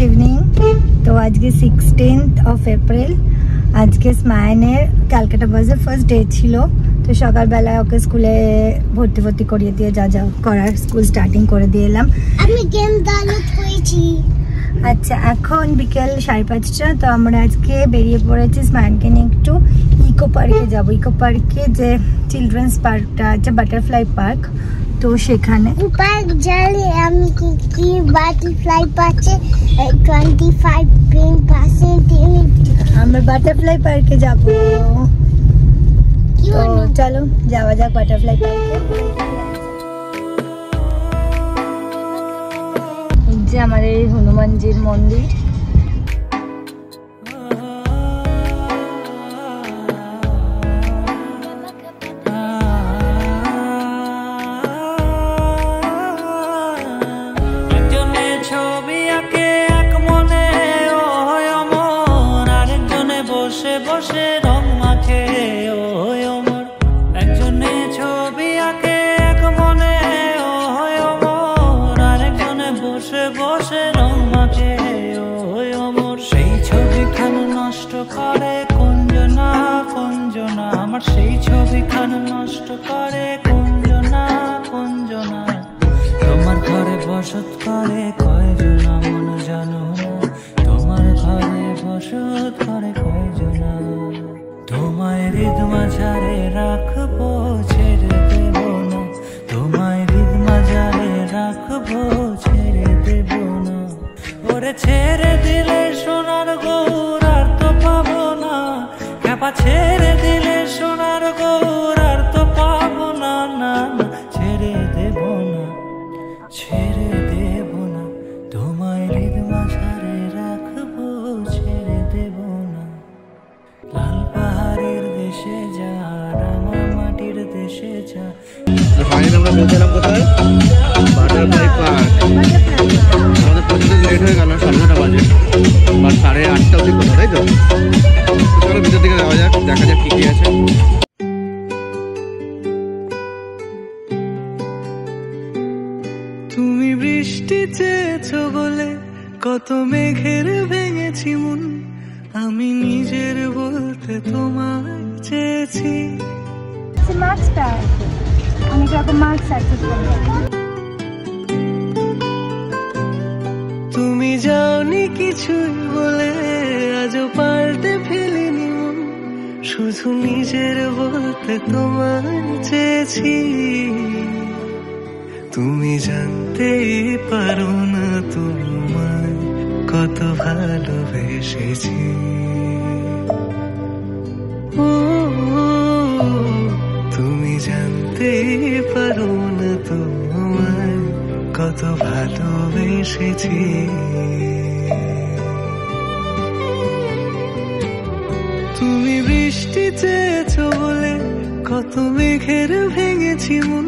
Evening. তো আজকে 16th of April, আজকে স্মাইনের ক্যালকাটা বাসের ফার্স্ট ডে ছিল। তো সকালবেলায় ওকে স্কুলে ভর্তি করিয়ে দিয়ে যা যা করার স্কুল স্টার্টিং করে দিয়ে এলাম। আমি গেম ডাউনলোড করেছি। আচ্ছা, এখন বিকেল 5:30। তো আমরা আজকে বেরিয়ে পড়েছি স্মাইনকে নিয়ে একটু ইকো পার্কে যাবো। ইকো পার্কে যে চিলড্রেন্স পার্কটা আছে, বাটারফ্লাই পার্ক, তো সেখানে পার্ক গেলে আমি কি বাটারফ্লাই পাচ্ছে 25% আমরা বাটারফ্লাই পার্কে যাব। তো চলো যাওয়া যাক বাটারফ্লাই পার্কে। এই যে আমার এই হনুমানজির মন্দির। বসে রং মাখে ও ওমর, একজনে ছবি আঁকে এক মনে ও ওমর, আরেকজনে বসে বসে রং মাখে ও ওমর। সেই ছবিখান নষ্ট করে কুঞ্জনা কুঞ্জনা, আমার সেই ছবিখান নষ্ট করে কুঞ্জনা কুঞ্জনা। তোমার ঘরে বসত করে কয়জনা মন জানো, তোমার ঘরে বসত করে কয়জনা। তোমায় হৃদ মাঝারে রাখবো ছেড়ে দেব না, তোমায় হৃদ মাঝারে রাখবো ছেড়ে দেব না। ওরে ছেড়ে দিলে সোনার গৌর আর তো পাবো না, খেপা ছেড়ে দিলে সোনার গৌর আর তো পাবো না। না না ছেড়ে দেব না, ছেড়ে দেব না, তোমায় হৃদ মাঝারে রাখবো ছেড়ে দেব না। লাল পাহাড়ের দেশে যা, রাঙা মাটির দেশে যা। ফাইনালি আমরা পৌঁছলাম কোথায়? Butterfly park. আমাদের পৌঁছতে লেট হয়ে গেল, 9:30 বাজে, বা 8:30 অবধি কথা, তাই তো? চলো ভিতর দিকে যাওয়া যাক, দেখা যাক কি কি আছে। তুমি বৃষ্টি চেয়েছো বলে কত মেঘের ভেঙেছি মন, আমি নিজের বলতে তোমায় চেয়েছি। মার্কসটা অনেক রকম মার্কস আছে। তুমি যাওনি কিছুই বলে আজও পাল্টে ফেলিনি মন, শুধু নিজের বলতে তোমায় চেয়েছি। তুমি জানতেই পারো না তোমায় কত ভালোবেসেছি। ও তুমি জানতেই পারো না তোমায় কত ভালোবেসেছি। তুমি বৃষ্টি চেয়েছো বলে কত মেঘের ভেঙেছি মন,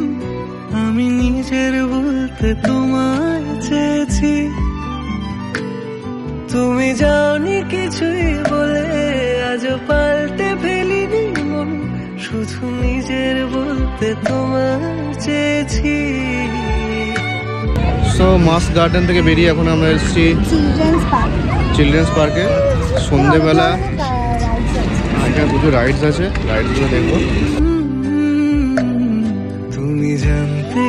আমি নিজের বলতে তোমায় চেয়েছি। তুমি যাওনি কিছুই বলে আজও পাল্টে ফেলিনি মন, শুধু নিজের বলতে তোমায় চেয়েছি। সো মাস গার্ডেন থেকে বেরিয়ে এখন আমরা এসেছি চিলড্রেন্স পার্কে। সন্ধেবেলা এখানে প্রচুর রাইডস আছে, রাইডসগুলো দেখবো। তুমি জানতে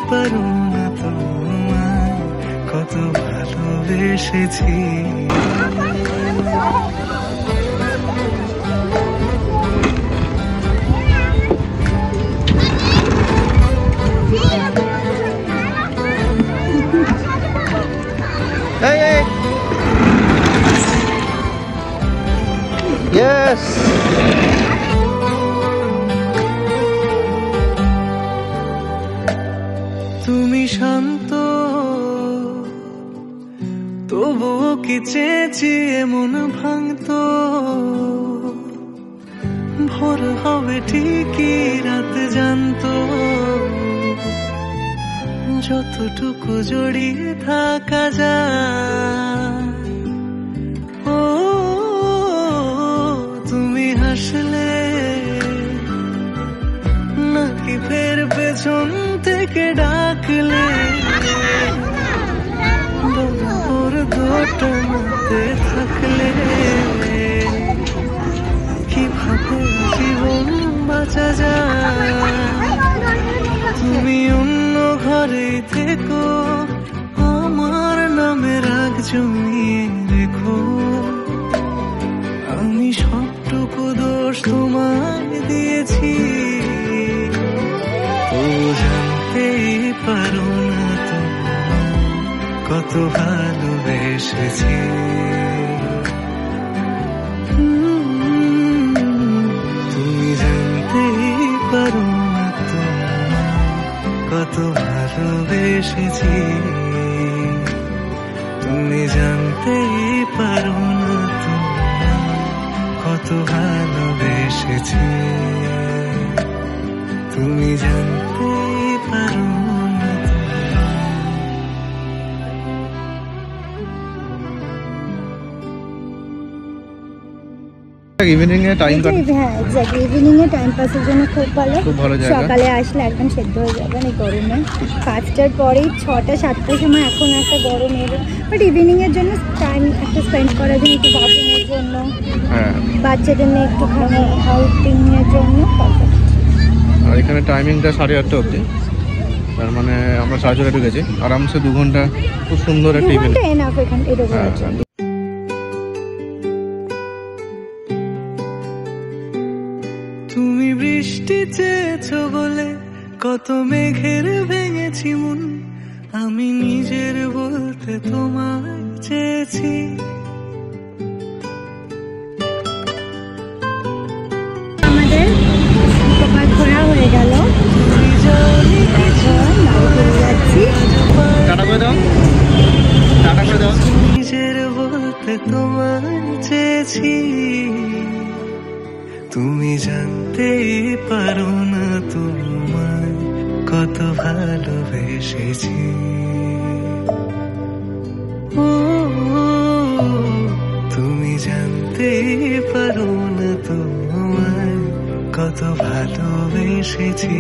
পারো না তোমায় কত ভালোবেসেছি। Hey, hey. Yes. তুমি শান্ত তবুও কি চেয়েছি মন ভাঙতো, ভোর হবে ঠিকই রাত জানতো, যতটুকু জড়িয়ে থাকা যায়। ও তুমি হাসলে নাকি ফের পেছন থেকে ডাকলে, টানাতে থাকলে কিভাবে জীবন বাঁচা যায়। তুমি অন্য ঘরে থেকো, আমার নামে রাগ জমিয়ে রেখো। আমি সবটুকু দোষ তোমায় দিয়েছি, ও জানতেই পারো না তোমায় কত ভালোবেসেছি। তুমি জানতেই পারো না তোমায় কত ভালোবেসেছি। তুমি জানতেই পারো না কত ভালোবেসেছি। তুমি জানতেই পারো না। ইভিনিং এ টাইম কাট, হ্যাঁ এক্স্যাক্টলি ইভিনিং এ টাইম পাসের জন্য খুব ভালো জায়গা। সকালে আসলে একদম সেদ্ধ হয়ে যাবেন এই গরমে। 5টার পরেই 6টা 7টার সময় এখন একটা গরম এলো, বাট ইভিনিং এর জন্য টাইম একটা স্পেন্ড করার জন্য, একটু ওয়াকিংয়ের জন্য, হ্যাঁ বাচ্চাদের নিয়ে একটুখানি আউটিং এর জন্য। আর এখানে টাইমিংটা 8:30 অবধি, তার মানে আমরা 4:30 ঢুকেছি, আরামসে 2 ঘন্টা খুব সুন্দর একটা ইভেন্ট। এনাফ এখান এটা ঘোরার জন্য। তুমি বৃষ্টি চেয়েছো বলে কত মেঘের ভেঙেছি মন, আমি নিজের বলতে তোমায় চেয়েছি। আমাদের কপাল ঘোরা হয়ে গেল, যাচ্ছি। টাটা করে দাও, টাটা করে দাও। নিজের বলতে তোমায় চেয়েছি, তুমি জানতেই পারো না তোমায় কত ভালোবেসেছি। ও তুমি জানতেই পারো না তোমায় কত ভালোবেসেছি।